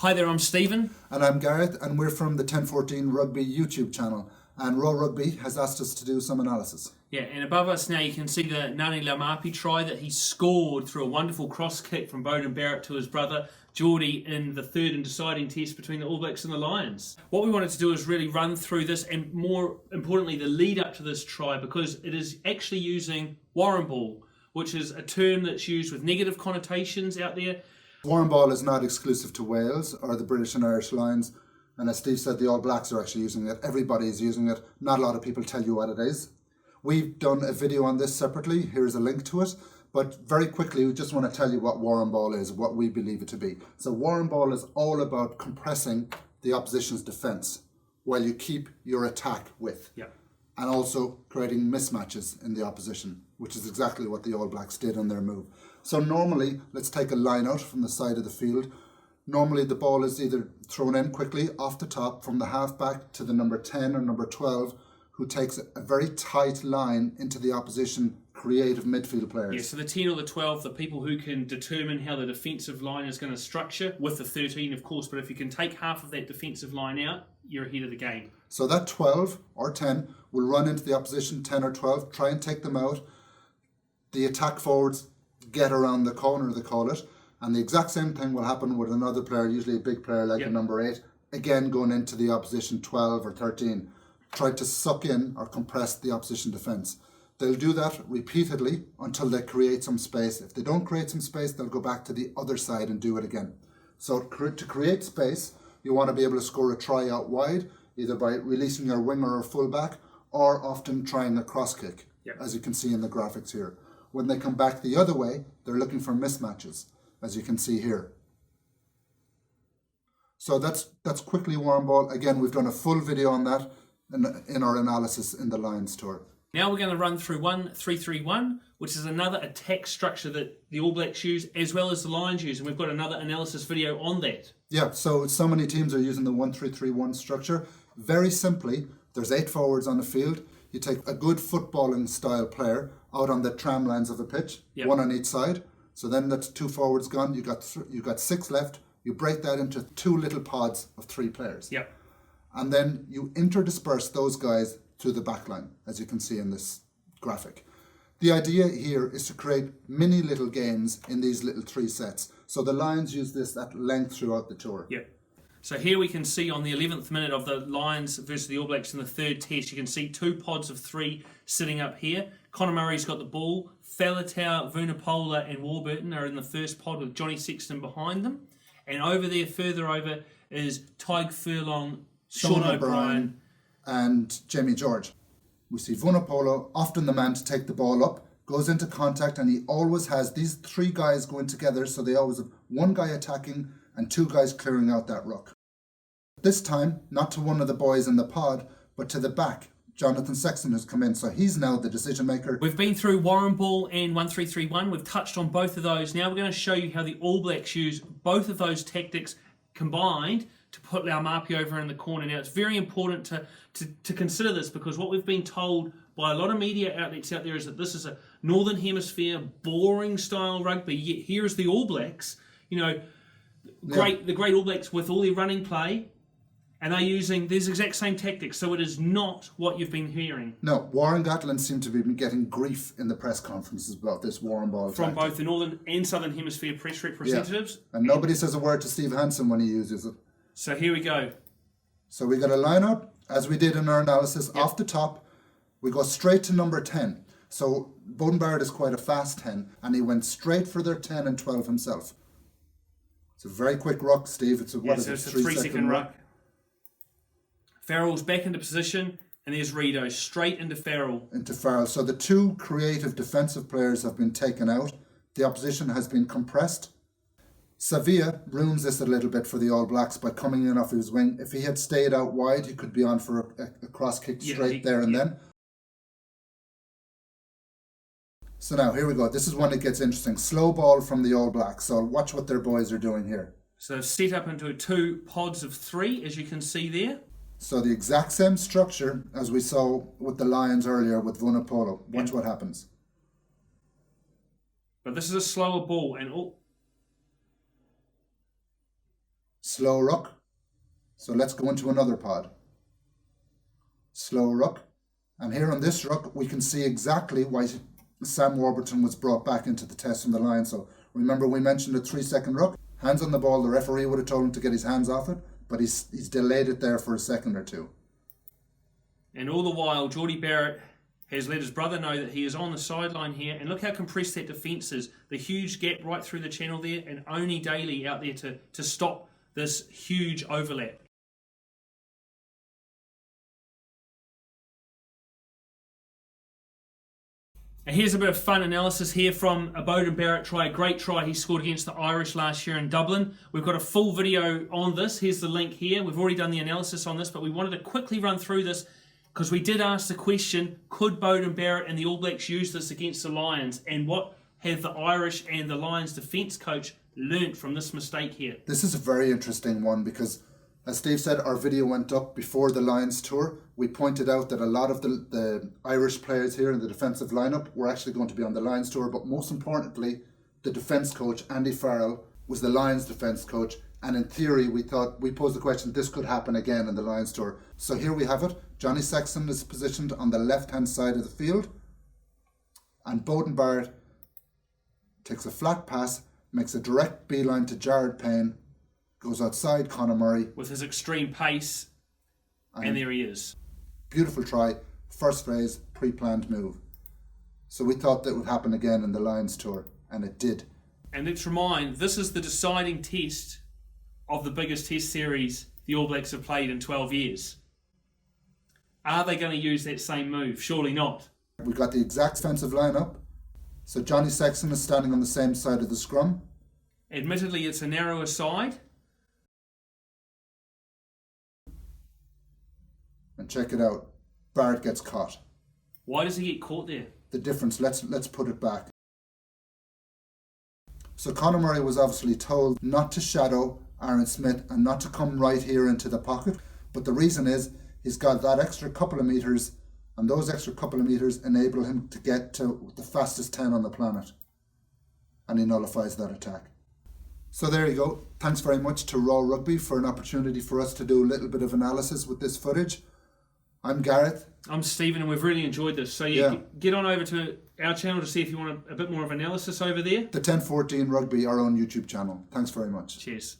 Hi there, I'm Stephen. And I'm Gareth, and we're from the 1014 Rugby YouTube channel. And Raw Rugby has asked us to do some analysis. Yeah, and above us now you can see the Ngani Laumape try that he scored through a wonderful cross kick from Bowden Barrett to his brother Geordie in the third and deciding test between the All Blacks and the Lions. What we wanted to do is really run through this, and more importantly the lead up to this try, because it is actually using Warren ball, which is a term that's used with negative connotations out there. Warren ball is not exclusive to Wales or the British and Irish Lions. And as Steve said, the All Blacks are actually using it. Everybody is using it. Not a lot of people tell you what it is. We've done a video on this separately. Here's a link to it. But very quickly, we just want to tell you what Warren ball is, what we believe it to be. So Warren ball is all about compressing the opposition's defence while you keep your attack width. Yeah. And also creating mismatches in the opposition, which is exactly what the All Blacks did on their move. So normally, let's take a line out from the side of the field. Normally the ball is either thrown in quickly off the top from the halfback to the number 10 or number 12, who takes a very tight line into the opposition creative midfield players. Yeah, so the 10 or the 12, the people who can determine how the defensive line is going to structure, with the 13 of course, but if you can take half of that defensive line out, you're ahead of the game. So that 12 or 10 will run into the opposition, 10 or 12, try and take them out. The attack forwards get around the corner, they call it. And the exact same thing will happen with another player, usually a big player like a number 8, again going into the opposition 12 or 13, try to suck in or compress the opposition defence. They'll do that repeatedly until they create some space. If they don't create some space, they'll go back to the other side and do it again. So to create space, you want to be able to score a try out wide, either by releasing your winger or fullback, or often trying a cross kick, as you can see in the graphics here. When they come back the other way, they're looking for mismatches, as you can see here. So that's quickly Warren ball. Again, we've done a full video on that in our analysis in the Lions tour. Now we're going to run through 1-3-3-1, which is another attack structure that the All Blacks use as well as the Lions use, and we've got another analysis video on that. Yeah, so many teams are using the 1-3-3-1 structure. Very simply, there's 8 forwards on the field. You take a good footballing style player out on the tram lines of a pitch, one on each side. So then that's 2 forwards gone. You got 6 left. You break that into 2 little pods of 3 players. Yep. And then you interdisperse those guys through the back line, as you can see in this graphic. The idea here is to create mini little games in these little 3 sets. So the Lions use this at length throughout the tour. Yep. So here we can see on the 11th minute of the Lions versus the All Blacks in the third test, you can see 2 pods of 3 sitting up here. Conor Murray's got the ball. Faletau, Vunipola and Warburton are in the first pod with Johnny Sexton behind them. And over there, further over, is Tyg Furlong, Sean O'Brien and Jamie George. We see Vunipola, often the man to take the ball up, goes into contact, and he always has these 3 guys going together, so they always have 1 guy attacking and 2 guys clearing out that ruck. This time, not to one of the boys in the pod, but to the back. Jonathan Sexton has come in, so he's now the decision maker. We've been through Warren ball and 1-3-3-1. We've touched on both of those. Now we're going to show you how the All Blacks use both of those tactics combined to put Laumape over in the corner. Now it's very important to consider this, because what we've been told by a lot of media outlets out there is that this is a Northern Hemisphere boring style rugby. Yet here is the All Blacks, the great All Blacks with all their running play. And they're using these exact same tactics, so it is not what you've been hearing. No, Warren Gatland seemed to be getting grief in the press conferences about this Warren ball from tactic. both the Northern and Southern Hemisphere press representatives. Yeah. And nobody says a word to Steve Hansen when he uses it. So here we go. So we got a line-up, as we did in our analysis, off the top. We go straight to number 10. So Bowden Barrett is quite a fast 10, and he went straight for their 10 and 12 himself. It's a very quick ruck, Steve. It's a 3-second ruck. Farrell's back into position, and there's Rido straight into Farrell. So the 2 creative defensive players have been taken out. The opposition has been compressed. Savia ruins this a little bit for the All Blacks by coming in off his wing. If he had stayed out wide, he could be on for a cross kick straight there and then. So now, here we go. This is when it gets interesting. Slow ball from the All Blacks. So watch what their boys are doing here. So set up into 2 pods of 3, as you can see there. So the exact same structure as we saw with the Lions earlier with Vunipola. Watch what happens. But this is a slower ball, and slow ruck. So let's go into another pod. Slow ruck. And here on this ruck, we can see exactly why Sam Warburton was brought back into the test from the line. So remember we mentioned a 3-second ruck. Hands on the ball, the referee would have told him to get his hands off it, but he's delayed it there for a second or two. And all the while, Geordie Barrett has let his brother know that he is on the sideline here. And look how compressed that defence is. The huge gap right through the channel there, and only Daly out there to stop this huge overlap. And here's a bit of fun analysis here from a Beauden Barrett try, a great try he scored against the Irish last year in Dublin. We've got a full video on this. Here's the link here. We've already done the analysis on this, but we wanted to quickly run through this because we did ask the question, could Beauden Barrett and the All Blacks use this against the Lions? And what have the Irish and the Lions defence coach learnt from this mistake here? This is a very interesting one because, as Steve said, our video went up before the Lions tour. We pointed out that a lot of the Irish players here in the defensive lineup were actually going to be on the Lions tour, but most importantly, the defence coach, Andy Farrell, was the Lions defence coach, and in theory we posed the question, this could happen again in the Lions tour. So here we have it. Johnny Sexton is positioned on the left-hand side of the field, and Beauden Barrett takes a flat pass, makes a direct beeline to Jared Payne, goes outside Conor Murray. With his extreme pace, and there he is. Beautiful try, first phase, pre-planned move. So we thought that would happen again in the Lions tour, and it did. And let's remind, this is the deciding test of the biggest test series the All Blacks have played in 12 years. Are they going to use that same move? Surely not. We've got the exact defensive lineup. So Johnny Sexton is standing on the same side of the scrum. Admittedly, it's a narrower side. And check it out. Barrett gets caught. Why does he get caught there? The difference, let's put it back. So Conor Murray was obviously told not to shadow Aaron Smith and not to come right here into the pocket. But the reason is he's got that extra couple of metres, and those extra couple of metres enable him to get to the fastest 10 on the planet. And he nullifies that attack. So there you go. Thanks very much to Raw Rugby for an opportunity for us to do a little bit of analysis with this footage. I'm Gareth. I'm Stephen, and we've really enjoyed this. So get on over to our channel to see if you want a bit more of analysis over there. The 1014 Rugby, our own YouTube channel. Thanks very much. Cheers.